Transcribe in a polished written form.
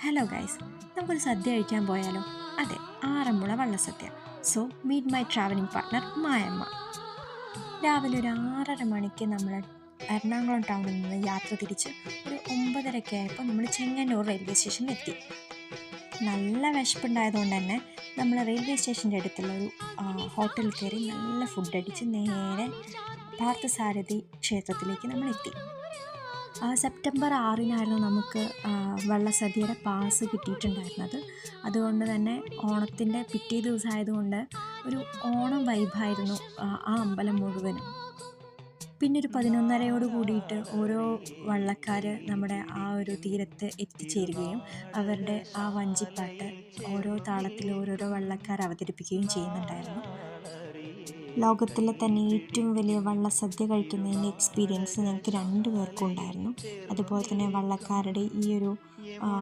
Hello guys, നമുക്കൊരു സദ്യ കഴിക്കാൻ പോയാലോ? അതെ, Aranmula Vallasadya. So meet my travelling partner Mayamma. രാവിലെ ഒരു 6:30 മണിക്ക് നമ്മൾ എറണാകുളം ടൗണിൽ നിന്ന് യാത്ര തിരിച്ച് ഒരു 9:30 ആയപ്പോൾ നമ്മൾ ചെങ്ങന്നൂർ റെയിൽവേ സ്റ്റേഷനിൽ എത്തി. നല്ല വിശപ്പുണ്ടായതുകൊണ്ട് തന്നെ നമ്മൾ റെയിൽവേ സ്റ്റേഷൻ്റെ അടുത്തുള്ള ഒരു ഹോട്ടലിൽ കയറി നല്ല ഫുഡ് അടിച്ച് നേരെ പാർത്ഥസാരഥി ക്ഷേത്രത്തിലേക്ക് നമ്മൾ എത്തി. സെപ്റ്റംബർ 6-നായിരുന്നു നമുക്ക് വള്ളസദ്യയുടെ പാസ് കിട്ടിയിട്ടുണ്ടായിരുന്നത്. അതുകൊണ്ട് തന്നെ ഓണത്തിൻ്റെ പിറ്റേ ദിവസമായതുകൊണ്ട് ഒരു ഓണം വൈബായിരുന്നു ആ അമ്പലം മുഴുവനും. പിന്നെ ഒരു 11:30 കൂടിയിട്ട് ഓരോ വള്ളക്കാർ നമ്മുടെ ആ ഒരു തീരത്ത് എത്തിച്ചേരുകയും അവരുടെ ആ വഞ്ചിപ്പാട്ട് ഓരോ താളത്തിൽ ഓരോരോ വള്ളക്കാർ അവതരിപ്പിക്കുകയും ചെയ്യുന്നുണ്ടായിരുന്നു. ലോകത്തിലെ തന്നെ ഏറ്റവും വലിയ വള്ളസദ്യ കഴിക്കുന്നതിൻ്റെ എക്സ്പീരിയൻസ് ഞങ്ങൾക്ക് 2 പേർക്കും ഉണ്ടായിരുന്നു. അതുപോലെ തന്നെ വള്ളക്കാരുടെ ഈ ഒരു